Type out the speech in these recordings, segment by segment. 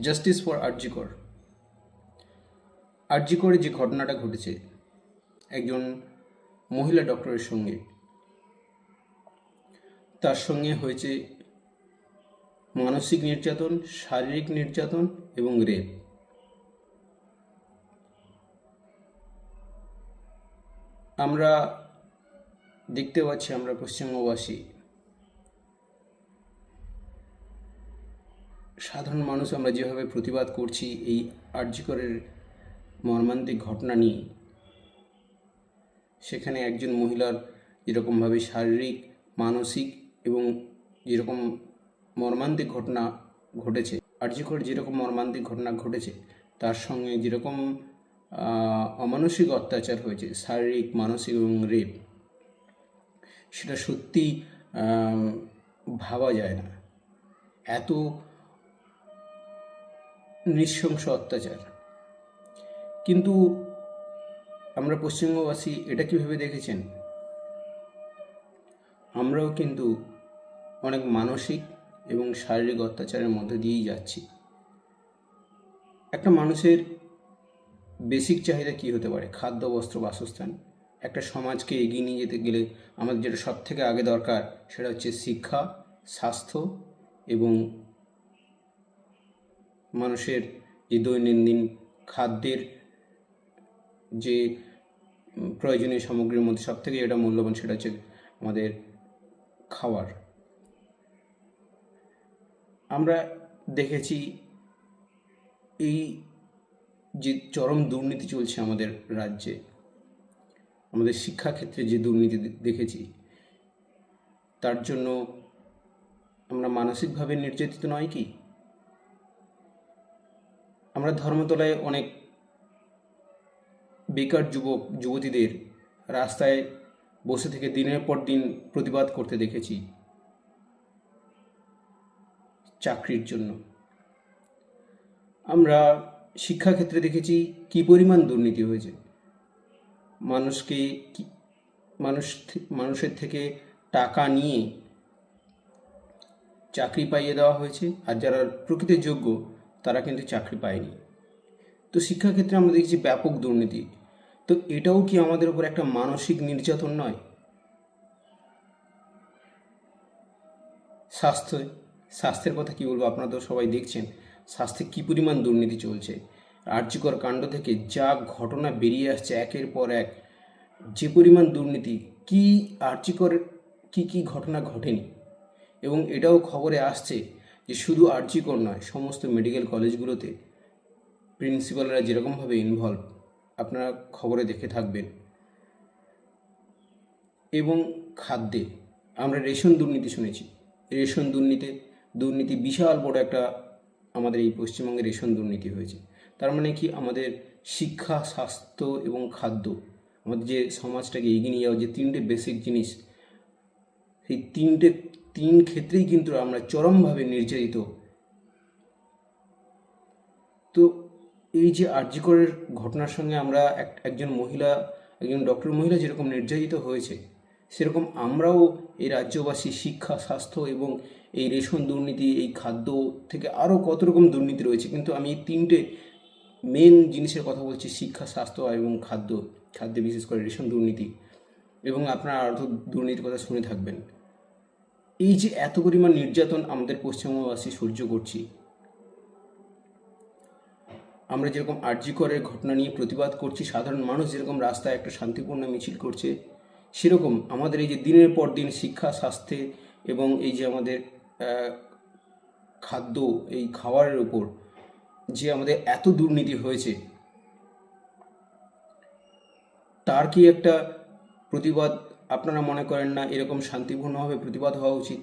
Justice for RG Kar. আরজিকরে যে ঘটনাটা ঘটেছে একজন মহিলা ডক্টরের সঙ্গে, তার সঙ্গে হয়েছে মানসিক নির্যাতন, শারীরিক নির্যাতন এবং রেপ। আমরা দেখতে পাচ্ছি, আমরা পশ্চিমবঙ্গবাসী সাধারণ মানুষ আমরা যেভাবে প্রতিবাদ করছি এই আরজিকরের মর্মান্তিক ঘটনা নিয়ে, সেখানে একজন মহিলার যেরকমভাবে শারীরিক, মানসিক এবং যেরকম মর্মান্তিক ঘটনা ঘটেছে, আরজিকর যেরকম মর্মান্তিক ঘটনা ঘটেছে, তার সঙ্গে যেরকম অমানসিক অত্যাচার হয়েছে, শারীরিক, মানসিক এবং রেপ, সেটা সত্যি ভাবা যায় না। এত নৃশংস অত্যাচার। কিন্তু আমরা পশ্চিমবঙ্গবাসী এটা কীভাবে দেখেছেন, আমরাও কিন্তু অনেক মানসিক এবং শারীরিক অত্যাচারের মধ্যে দিয়েই যাচ্ছি। একটা মানুষের বেসিক চাহিদা কী হতে পারে? খাদ্য, বস্ত্র, বাসস্থান। একটা সমাজকে এগিয়ে নিয়ে যেতে গেলে আমাদের যেটা সব থেকে আগে দরকার সেটা হচ্ছে শিক্ষা, স্বাস্থ্য এবং মানুষের যে দৈনন্দিন খাদ্যের যে প্রয়োজনীয় সামগ্রীর মধ্যে সব থেকে যেটা মূল্যবান সেটা হচ্ছে আমাদের খাবার। আমরা দেখেছি এই যে চরম দুর্নীতি চলছে আমাদের রাজ্যে, আমাদের শিক্ষাক্ষেত্রে যে দুর্নীতি দেখেছি, তার জন্য আমরা মানসিকভাবে নির্যাতিত নয় কি? আমরা ধর্মতলায় অনেক বেকার যুবক যুবতীদের রাস্তায় বসে থেকে দিনের পর দিন প্রতিবাদ করতে দেখেছি চাকরির জন্য। আমরা শিক্ষাক্ষেত্রে দেখেছি কী পরিমাণ দুর্নীতি হয়েছে। মানুষের থেকে টাকা নিয়ে চাকরি পাইয়ে দেওয়া হয়েছে, আর যারা প্রকৃত যোগ্য তারা কিন্তু চাকরি পায়নি। তো শিক্ষাক্ষেত্রে আমরা দেখছি ব্যাপক দুর্নীতি। তো এটাও কি আমাদের উপর একটা মানসিক নির্যাতন নয়? স্বাস্থ্যের কথা কি বলবো, আপনারা তো সবাই দেখছেন স্বাস্থ্যে কী পরিমাণ দুর্নীতি চলছে। আরজিকর কাণ্ড থেকে যা ঘটনা বেরিয়ে আসছে একের পর এক, যে পরিমাণ দুর্নীতি, কি আরজিকর কি ঘটনা ঘটেনি। এবং এটাও খবরে আসছে যে শুধু আরজিকর নয়, সমস্ত মেডিকেল কলেজগুলোতে প্রিন্সিপালরা যেরকমভাবে ইনভলভ, আপনারা খবরে দেখে থাকবেন। এবং খাদ্যে আমরা রেশন দুর্নীতি শুনেছি। রেশন দুর্নীতি বিশাল বড় একটা আমাদের এই পশ্চিমবঙ্গে রেশন দুর্নীতি হয়েছে। তার মানে কি, আমাদের শিক্ষা, স্বাস্থ্য এবং খাদ্য, আমাদের যে সমাজটাকে এগিয়ে নিয়ে যাওয়ার যে তিনটে বেসিক জিনিস, সেই তিন ক্ষেত্রেই কিন্তু আমরা চরমভাবে নির্যাতিত। তো এই যে আরজিকরের ঘটনার সঙ্গে আমরা একজন ডক্টর মহিলা যেরকম নির্যাতিত হয়েছে, সেরকম আমরাও এই রাজ্যবাসী শিক্ষা, স্বাস্থ্য এবং এই রেশন দুর্নীতি, এই খাদ্য থেকে আরও কত রকম দুর্নীতি রয়েছে, কিন্তু আমি এই তিনটে মেন জিনিসের কথা বলছি, শিক্ষা, স্বাস্থ্য এবং খাদ্যে বিশেষ করে রেশন দুর্নীতি। এবং আপনারা আরও দুর্নীতির কথা শুনে থাকবেন। এই যে এত পরিমাণ নির্যাতন আমাদের পশ্চিমবঙ্গবাসী সহ্য করছি, আমরা যেরকম আরজিকরের ঘটনা নিয়ে প্রতিবাদ করছি, সাধারণ মানুষ যেরকম রাস্তায় একটা শান্তিপূর্ণ মিছিল করছে, সেরকম আমাদের এই যে দিনের পর দিন শিক্ষা, স্বাস্থ্যে এবং এই যে আমাদের খাদ্য, এই খাবারের উপর যে আমাদের এত দুর্নীতি হয়েছে, তার কি একটা প্রতিবাদ আপনারা মনে করেন না এরকম শান্তিপূর্ণভাবে প্রতিবাদ হওয়া উচিত?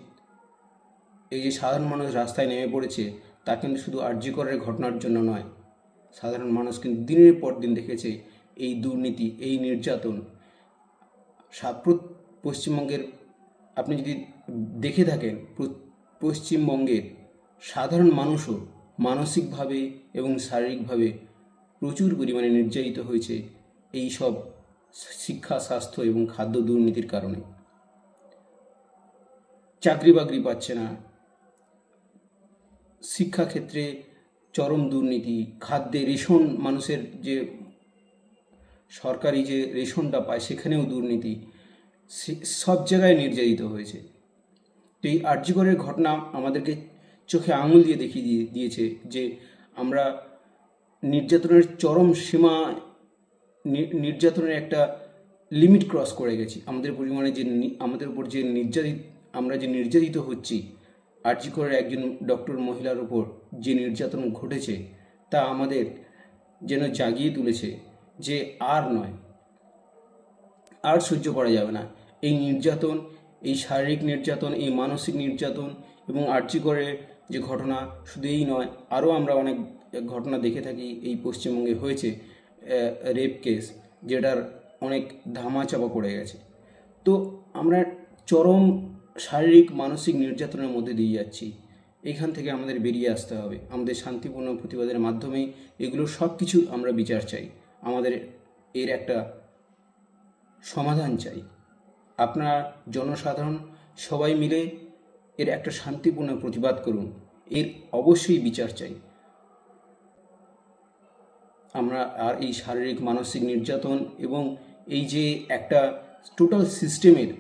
এই যে সাধারণ মানুষ রাস্তায় নেমে পড়েছে, তা কিন্তু শুধু আরজিকরের ঘটনার জন্য নয়। সাধারণ মানুষ কিন্তু দিনের পর দিন দেখেছে এই দুর্নীতি, এই নির্যাতন। পশ্চিমবঙ্গের আপনি যদি দেখে থাকেন, পশ্চিমবঙ্গের সাধারণ মানুষও মানসিকভাবে এবং শারীরিকভাবে প্রচুর পরিমাণে নির্যাতিত হয়েছে এই সব শিক্ষা, স্বাস্থ্য এবং খাদ্য দুর্নীতির কারণে। চাকরি বাকরি পাচ্ছে না, শিক্ষাক্ষেত্রে চরম দুর্নীতি, খাদ্যে রেশন, মানুষের যে সরকারি যে রেশনটা পায় সেখানেও দুর্নীতি, সব জায়গায় নির্যাতিত হয়েছে। তো এই আরজি করের ঘটনা আমাদেরকে চোখে আঙুল দিয়ে দেখিয়ে দিয়েছে যে আমরা নির্যাতনের চরম সীমা, নির্যাতনের একটা লিমিট ক্রস করে গেছি। আমাদের পরিমাণে যে আমাদের উপর যে আমরা যে নির্যাতিত হচ্ছি, আরজি করের একজন ডক্টর মহিলার উপর যে নির্যাতন ঘটেছে তা আমাদের যেন জাগিয়ে তুলেছে যে আর নয়, আর সহ্য করা যাবে না। এই নির্যাতন, এই শারীরিক নির্যাতন, এই মানসিক নির্যাতন এবং আরজি করের যে ঘটনা শুধু এই নয়, আরও আমরা অনেক ঘটনা দেখে থাকি এই পশ্চিমবঙ্গে হয়েছে, রেপ কেস, যেটার অনেক ধামাচাপা পড়ে গেছে। তো আমরা চরম শারীরিক মানসিক নির্যাতনের মধ্যে দিয়ে যাচ্ছি। এখান থেকে আমাদের বেরিয়ে আসতে হবে। আমাদের শান্তিপূর্ণ প্রতিবাদের মাধ্যমে এগুলো সব কিছু আমরা বিচার চাই, আমাদের এর একটা সমাধান চাই। আপনার জনসাধারণ সবাই মিলে এর একটা শান্তিপূর্ণ প্রতিবাদ করুন, এর অবশ্যই বিচার চাই আমরা। আর এই শারীরিক মানসিক নির্যাতন এবং এই যে একটা টোটাল সিস্টেমের,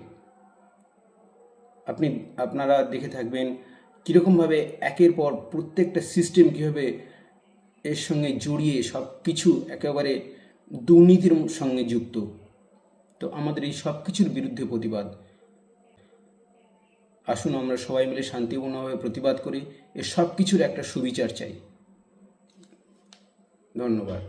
আপনারা দেখে থাকবেন কীরকমভাবে একের পর প্রত্যেকটা সিস্টেম কীভাবে এর সঙ্গে জড়িয়ে সব কিছু একেবারে দুর্নীতির সঙ্গে যুক্ত। তো আমাদের এই সব কিছুর বিরুদ্ধে প্রতিবাদ। আসুন আমরা সবাই মিলে শান্তিপূর্ণভাবে প্রতিবাদ করি, এর সব কিছুর একটা সুবিচার চাই। ধন্যবাদ।